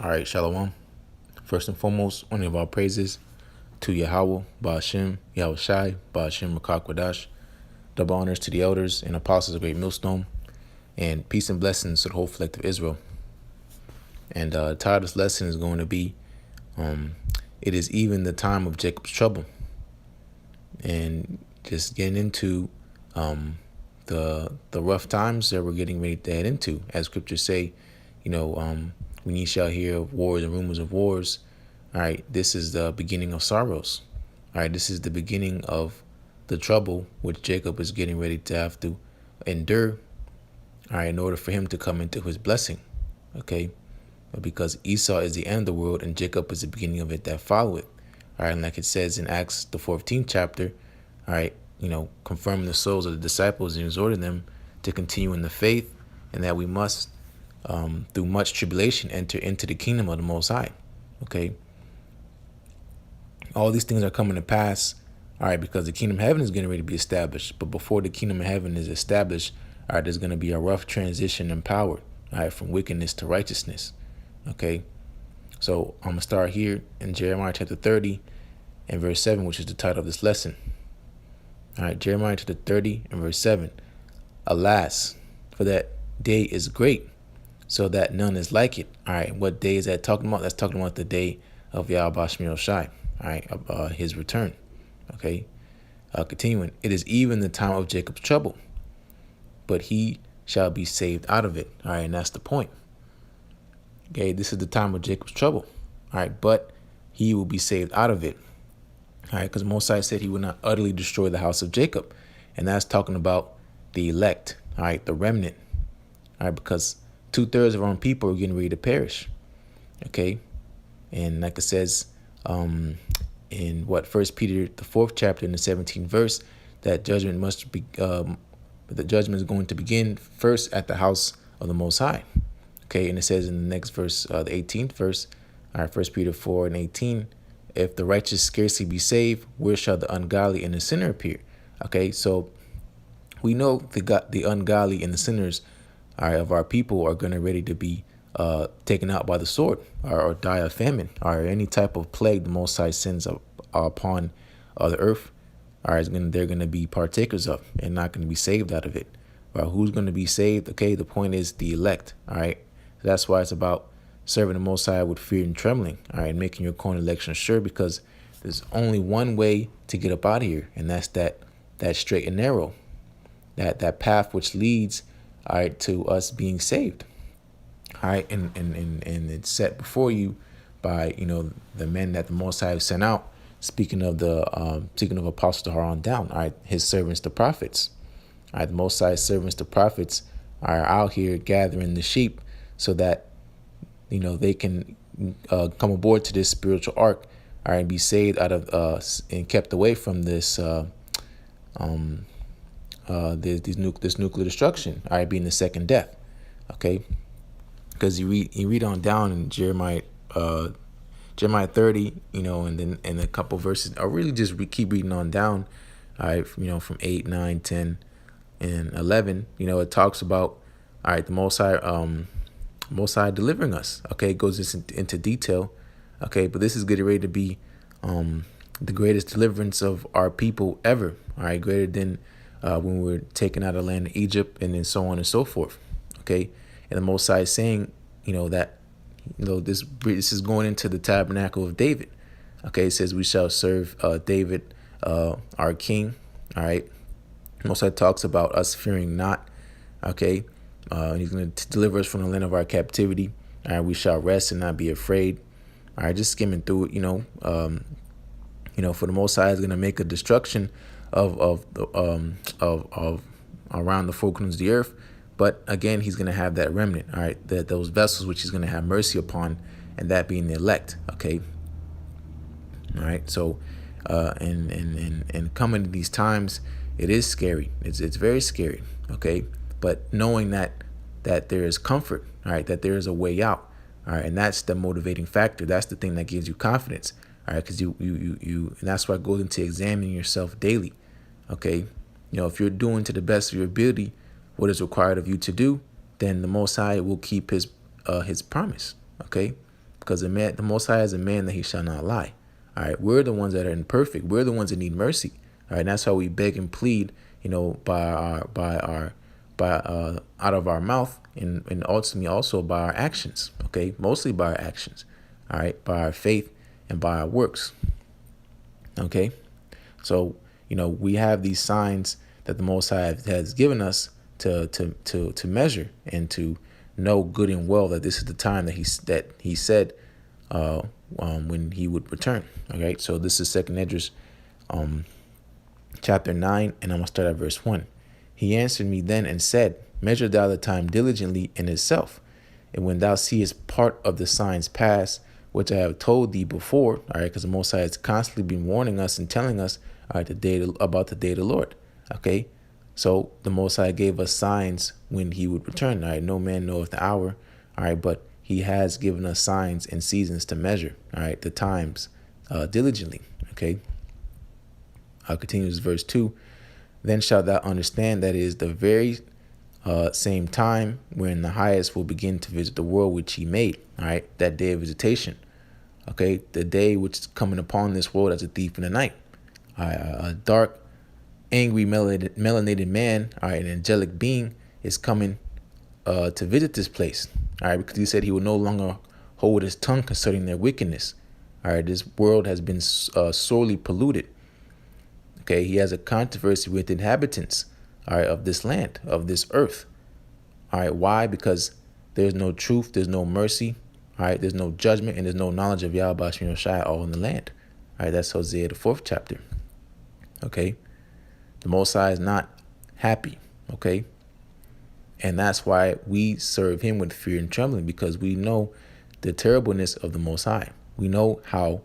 All right, Shalom. First and foremost, one of our praises to Yahweh, Ba'ashem, Yahweh Shai, Ba'ashem, Makakwadash. Double honors to the elders and apostles of Great Millstone, and peace and blessings to the whole elect of Israel. And the title of this lesson is going to be, it is even the time of Jacob's trouble. And just getting into the rough times that we're getting ready to head into. As scriptures say, when ye shall hear of wars and rumors of wars, all right, this is the beginning of sorrows. All right, this is the beginning of the trouble which Jacob is getting ready to have to endure, all right, in order for him to come into his blessing, okay? Because Esau is the end of the world and Jacob is the beginning of it that follow it. All right, and like it says in Acts, the 14th chapter, all right, confirming the souls of the disciples and exhorting them to continue in the faith, and that we must, through much tribulation, enter into the kingdom of the Most High, okay? All these things are coming to pass, all right, because the kingdom of heaven is getting ready to be established. But before the kingdom of heaven is established, all right, there's going to be a rough transition in power, all right, from wickedness to righteousness, okay? So I'm going to start here in Jeremiah chapter 30 and verse 7, which is the title of this lesson. All right, Jeremiah chapter 30 and verse 7. Alas, for that day is great, so that none is like it. All right, what day is that talking about? That's talking about the day of Yahweh Shai, all right, his return. Okay, continuing. It is even the time of Jacob's trouble, but he shall be saved out of it. All right, and that's the point. Okay, this is the time of Jacob's trouble. All right, but he will be saved out of it. All right, because Mosai said he would not utterly destroy the house of Jacob. And that's talking about the elect, all right, the remnant. All right, because 2/3 of our own people are getting ready to perish. Okay, and like it says in First Peter, the 4th chapter, in the 17th verse, that judgment must be, the judgment is going to begin first at the house of the Most High. Okay, and it says in the next verse, the 18th verse, all right, 1 Peter 4 and 18, if the righteous scarcely be saved, where shall the ungodly and the sinner appear? Okay, so we know the ungodly and the sinners, all right, of our people are going to ready to be taken out by the sword, or die of famine, or any type of plague the Most High sends upon the earth. All right, they're going to be partakers of and not going to be saved out of it. Well, who's going to be saved? Okay, the point is the elect. All right, that's why it's about serving the Most High with fear and trembling, all right, making your own election sure, because there's only one way to get up out of here, and that's that straight and narrow, that path which leads, all right, to us being saved, all right, and it's set before you by the men that the Most High sent out. Speaking of Apostle Tahar on down, all right, his servants, the prophets, all right, the Most High servants, the prophets, are out here gathering the sheep so that they can come aboard to this spiritual ark, all right, and be saved out of and kept away from this this nuclear destruction, all right, being the second death. Okay, because you read on down in Jeremiah 30, and then in a couple verses, I really just keep reading on down, all right, from 8, 9, 10, and 11. It talks about, all right, the Most High delivering us. Okay, it goes into detail. Okay, but this is getting ready to be the greatest deliverance of our people ever. All right, greater than when we were taken out of the land of Egypt, and then so on and so forth. Okay, and the Most High is saying, that this is going into the tabernacle of David. Okay, it says we shall serve David, our king. All right, Most High talks about us fearing not. Okay. He's going to deliver us from the land of our captivity. All right, we shall rest and not be afraid. All right, just skimming through it. For the Most High is going to make a destruction of around the four corners of the earth. But again, he's going to have that remnant. All right, those vessels which he's going to have mercy upon, and that being the elect. Okay. All right. So, and coming to these times, it is scary. It's very scary. Okay. But knowing that there is comfort, all right, that there is a way out, all right, and that's the motivating factor. That's the thing that gives you confidence, all right, because you, and that's why it goes into examining yourself daily, okay. If you're doing to the best of your ability what is required of you to do, then the Most High will keep his promise, okay. because the Most High is a man that he shall not lie. All right, we're the ones that are imperfect. We're the ones that need mercy. All right, and that's how we beg and plead, out of our mouth, and ultimately also by our actions. Okay, mostly by our actions. All right, by our faith and by our works. Okay, so we have these signs that the Most High has given us to measure and to know good and well that this is the time that he said when he would return. All right, so this is 2nd Esdras chapter 9, and I'm gonna start at verse 1. He answered me then and said, measure thou the time diligently in itself, and when thou seest part of the signs pass, which I have told thee before, all right, because the Most High has constantly been warning us and telling us, all right, about the day of the Lord. Okay, so the Most High gave us signs when he would return. All right, no man knoweth the hour. All right, but he has given us signs and seasons to measure. All right, the times diligently. Okay, continues verse 2. Then shalt thou understand that it is the very same time when the highest will begin to visit the world which he made. All right, that day of visitation. Okay, the day which is coming upon this world as a thief in the night. A dark, angry, melanated man, all right, an angelic being, is coming to visit this place. All right, because he said he will no longer hold his tongue concerning their wickedness. All right, this world has been sorely polluted. Okay, he has a controversy with inhabitants, all right, of this land, of this earth. All right, why? Because there's no truth, there's no mercy, all right, there's no judgment, and there's no knowledge of Yahweh Shem Shai all in the land. All right, that's Hosea, the 4th chapter. Okay, the Most High is not happy. Okay, and that's why we serve him with fear and trembling, because we know the terribleness of the Most High. We know how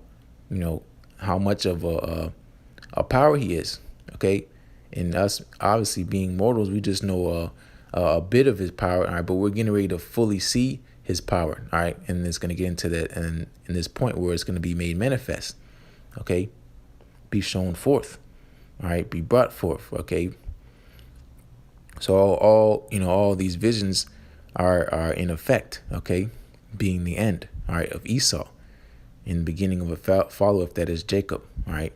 much of a power he is. Okay, and us obviously being mortals, we just know a bit of his power. All right, but we're getting ready to fully see his power. All right, and it's going to get into that, and in this point where it's going to be made manifest. Okay, be shown forth. All right, be brought forth. Okay, so all these visions are in effect. Okay, being the end. All right, of Esau, in the beginning of a follow-up that is Jacob. All right,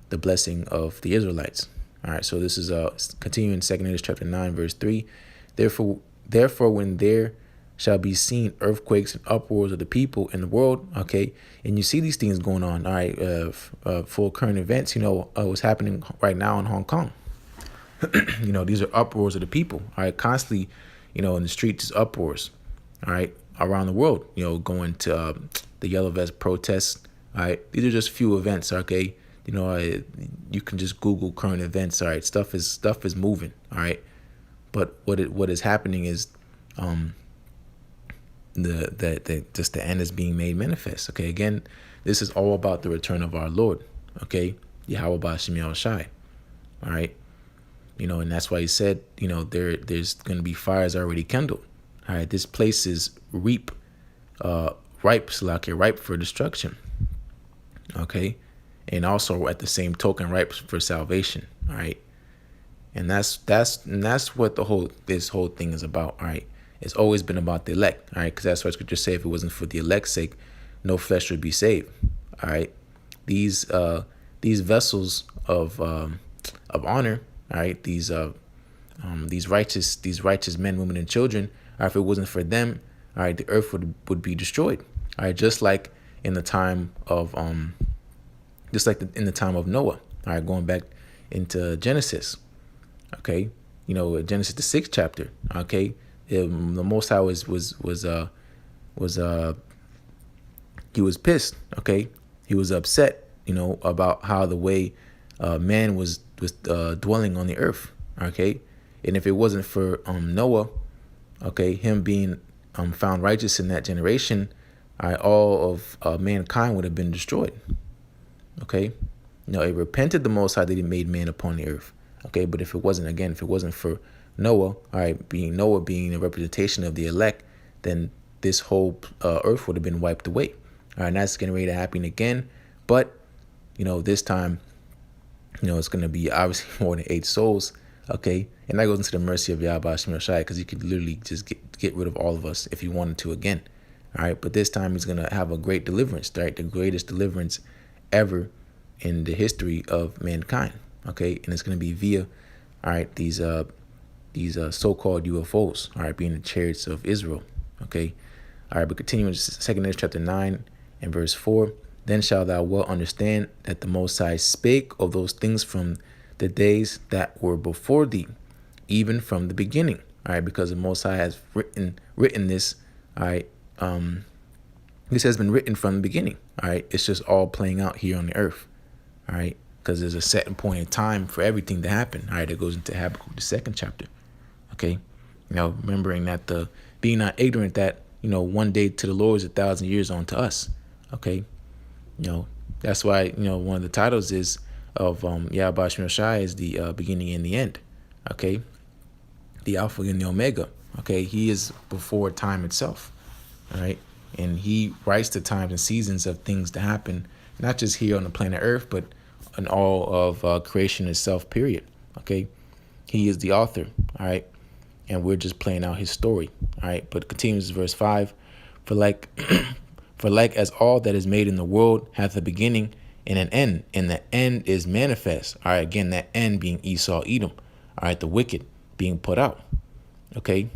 the blessing of the Israelites. All right, so this is continuing 2nd Esdras chapter 9 verse 3. Therefore, when there shall be seen earthquakes and uproars of the people in the world, okay, and you see these things going on, all right, for current events, what's happening right now in Hong Kong. These are uproars of the people, all right, constantly, in the streets is uproars, all right, around the world, going to the Yellow Vest protests, all right. These are just few events, okay. You can just Google current events, all right. Stuff is moving, all right. But what is happening is just the end is being made manifest. Okay, again, this is all about the return of our Lord. Okay, Yahweh Ba'Shem Shai. All right, and that's why he said, there's going to be fires already kindled. All right, this place is ripe for destruction. Okay, and also at the same token ripe for salvation. All right, and that's what this whole thing is about. All right. It's always been about the elect, all right, because that's what Scripture say. If it wasn't for the elect's sake, no flesh would be saved, all right. These vessels of honor, all right, these righteous men, women, and children, all right, if it wasn't for them, all right, the earth would be destroyed, all right, just like in the time of Noah, all right, going back into Genesis, okay, Genesis the 6th chapter, okay. The Most High was he was pissed. Okay, he was upset. About how the way man was dwelling on the earth. Okay, and if it wasn't for Noah, okay, him being found righteous in that generation, all of mankind would have been destroyed. Okay, it repented the Most High that he made man upon the earth. Okay, but if it wasn't for Noah, all right, being a representation of the elect, then this whole earth would have been wiped away. All right, and that's getting ready to happen again. But, this time, it's going to be obviously more than 8 souls. Okay, and that goes into the mercy of Yahweh Shem Shai, because he could literally just get rid of all of us if he wanted to again. All right, but this time he's gonna have a great deliverance, right? The greatest deliverance ever in the history of mankind. Okay, and it's gonna be via, all right, these so-called UFOs, all right, being the chariots of Israel. Okay, all right, but continuing 2nd Ezra chapter 9 and verse 4. Then shalt thou well understand that the Most High spake of those things from the days that were before thee, even from the beginning. All right, because the Most High has written this. All right, this has been written from the beginning. All right, it's just all playing out here on the earth. All right, because there's a set point in time for everything to happen. All right, it goes into Habakkuk, the 2nd chapter. Okay, remembering that being not ignorant that one day to the Lord is 1,000 years on to us. Okay, that's why one of the titles is of Yahweh Shemel Shai is the beginning and the end. Okay, the Alpha and the Omega. Okay, he is before time itself. All right, and he writes the times and seasons of things to happen, not just here on the planet Earth, but in all of creation itself. Period. Okay, he is the author. All right, and we're just playing out his story. All right, but continues verse 5. For like as all that is made in the world hath a beginning and an end, and the end is manifest. All right, again, that end being Esau, Edom. All right, the wicked being put out. Okay,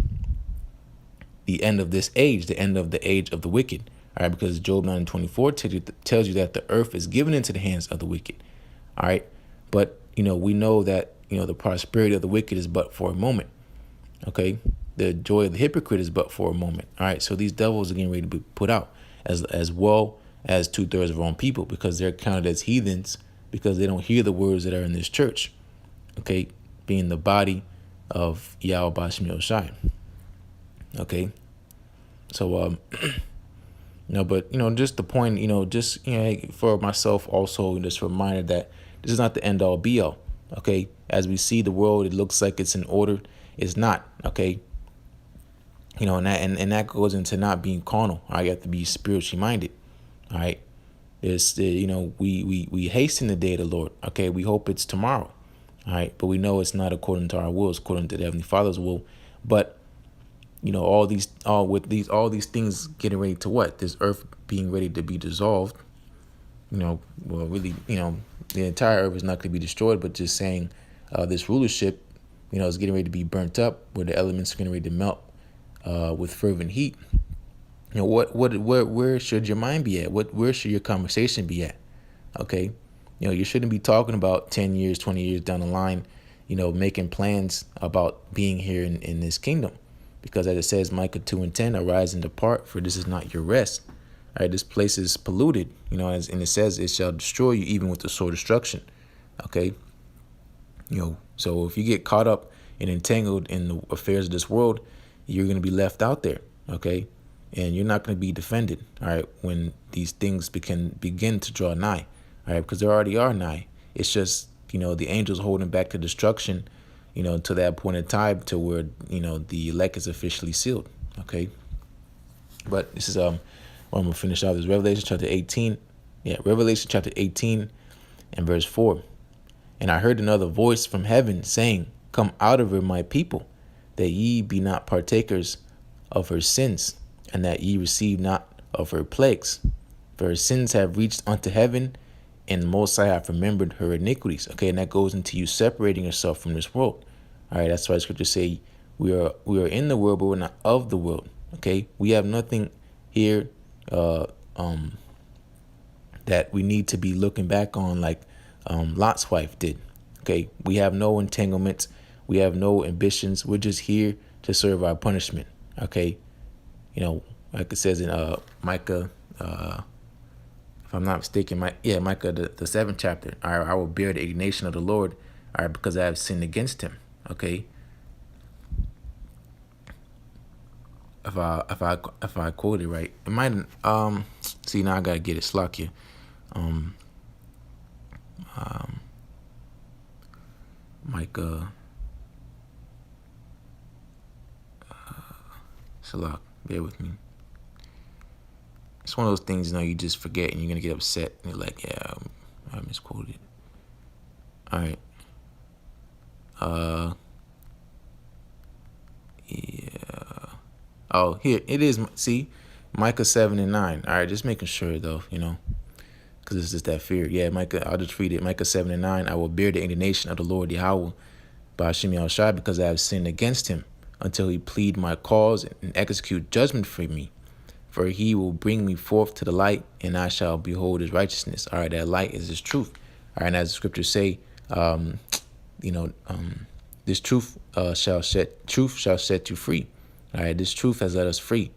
the end of this age, the end of the age of the wicked. All right, because Job 9:24 tells you that the earth is given into the hands of the wicked. All right, but we know that the prosperity of the wicked is but for a moment. Okay, the joy of the hypocrite is but for a moment. All right, so these devils are getting ready to be put out, as well as 2/3 of our own people, because they're counted as heathens because they don't hear the words that are in this church. Okay, being the body of Yahweh Shemel Shai. Okay, so but just the point, just for myself also, just a reminder that this is not the end all be all. Okay, as we see the world, it looks like it's in order. It's not. Okay, and that goes into not being carnal. All right, you have to be spiritually minded. All right, there's we hasten the day of the Lord. Okay, we hope it's tomorrow. All right, but we know it's not according to our will. It's according to the Heavenly Father's will. But all these things getting ready to what? This earth being ready to be dissolved. Well, really, the entire earth is not going to be destroyed, but just saying this rulership, is getting ready to be burnt up, where the elements are getting ready to melt with fervent heat. Where should your mind be at? Where should your conversation be at? Okay, you shouldn't be talking about 10 years, 20 years down the line, making plans about being here in this kingdom. Because as it says, Micah 2:10, arise and depart, for this is not your rest. All right, this place is polluted, and it says it shall destroy you even with the sword of destruction. Okay, so if you get caught up and entangled in the affairs of this world, you're going to be left out there. Okay, and you're not going to be defended. All right, when these things begin to draw nigh. All right, because they already are nigh. It's just the angels holding back the destruction. To that point in time to where, the elect is officially sealed. Okay. But this is, I'm going to finish off this Revelation chapter 18. Yeah. Revelation chapter 18 and verse 4. And I heard another voice from heaven saying, come out of her, my people, that ye be not partakers of her sins, and that ye receive not of her plagues. For her sins have reached unto heaven, and the Most High have remembered her iniquities. Okay, and that goes into you separating yourself from this world. All right, that's why scriptures say we are in the world, but we're not of the world. Okay, we have nothing here that we need to be looking back on like Lot's wife did. Okay, we have no entanglements, we have no ambitions. We're just here to serve our punishment. Okay, like it says in Micah. If I'm not mistaken, Micah, the 7th chapter. I will bear the indignation of the Lord, all right, because I have sinned against him. Okay. If I quote it right, it might. See, now I gotta get it. Slakia. Micah. Salak. Bear with me. It's one of those things, you just forget and you're going to get upset. And you're like, yeah, I misquoted. All right. Yeah. Oh, here it is. See, Micah 7:9. All right, just making sure though, because it's just that fear. Yeah, Micah, I'll just read it. Micah 7:9. I will bear the indignation of the Lord Yahweh by Hashem Yahushai, because I have sinned against him, until he plead my cause and execute judgment for me. For he will bring me forth to the light, and I shall behold his righteousness. All right, that light is his truth. All right, and as the scriptures say, this truth shall set you free. All right, this truth has let us free.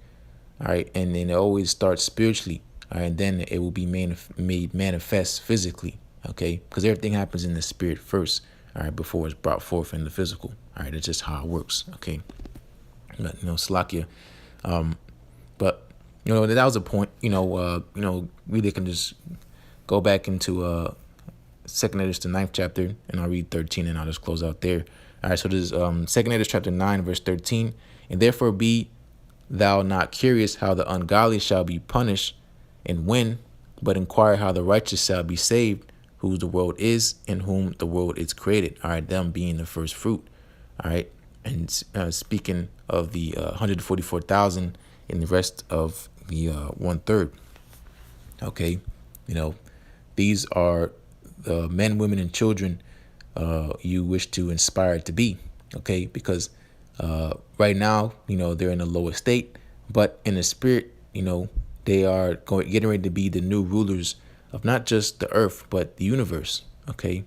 All right, and then it always starts spiritually. All right, and then it will be made manifest physically. Okay, because everything happens in the spirit first. All right, before it's brought forth in the physical. All right, it's just how it works. Okay, but Salakia. But that was a point. We can just go back into 2nd Esdras, the 9th chapter, and I'll read 13, and I'll just close out there. All right, so this 2nd Esdras chapter 9, verse 13, and therefore be thou not curious how the ungodly shall be punished, and when, but inquire how the righteous shall be saved, whose the world is, and whom the world is created. All right, them being the first fruit. All right, and speaking of the 144,000 and the rest of the 1/3. Okay, these are the men, women, and children you wish to inspire to be. Okay, because right now, they're in a lower state, but in the spirit, they are getting ready to be the new rulers of not just the earth, but the universe. Okay.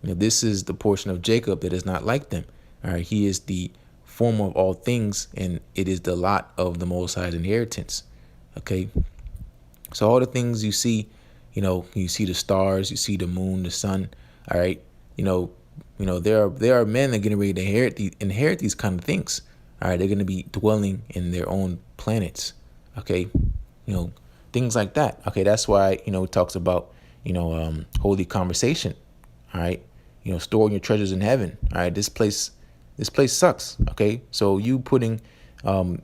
This is the portion of Jacob that is not like them. All right. He is the former of all things, and it is the lot of the Most High's inheritance. Okay. So all the things you see, you see the stars, you see the moon, the sun. All right. There are men that are getting ready to inherit these kind of things. All right. They're going to be dwelling in their own planets. Okay. Things like that. Okay, that's why, it talks about, holy conversation. All right. Storing your treasures in heaven. All right. This place sucks. Okay. So you putting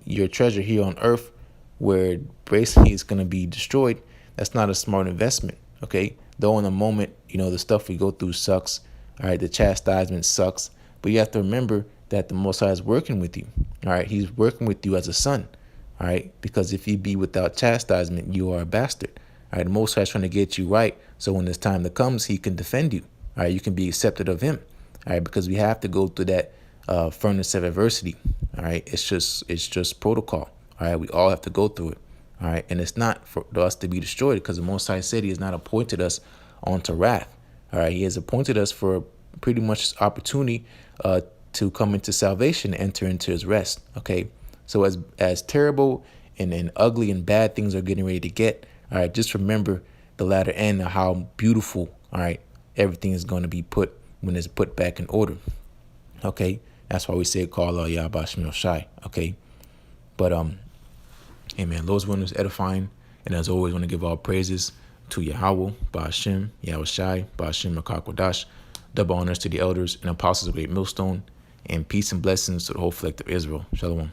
your treasure here on earth, where basically it's going to be destroyed, that's not a smart investment. Okay. Though in the moment, the stuff we go through sucks. All right. The chastisement sucks. But you have to remember that the Most High is working with you. All right. He's working with you as a son. All right, because if you be without chastisement, you are a bastard. All right, the Most High is trying to get you right, so when this time comes, he can defend you. All right, you can be accepted of him. All right, because we have to go through that furnace of adversity. All right, it's just protocol. All right, we all have to go through it. All right, and it's not for us to be destroyed, because the Most High said he has not appointed us onto wrath. All right, he has appointed us for pretty much opportunity to come into salvation, enter into his rest. Okay. So as terrible and ugly and bad things are getting ready to get, all right, just remember the latter end of how beautiful, all right, everything is going to be put when it's put back in order. Okay, that's why we say call Yahweh Shem Shai. Okay, but hey man, Lord's one is edifying, and as always, want to give all praises to Yahweh, Ba'ashem, Yahweh Shai, Ba'ashem Makakwadash, double honors to the elders and apostles of Great Millstone, and peace and blessings to the whole elect of Israel. Shalom.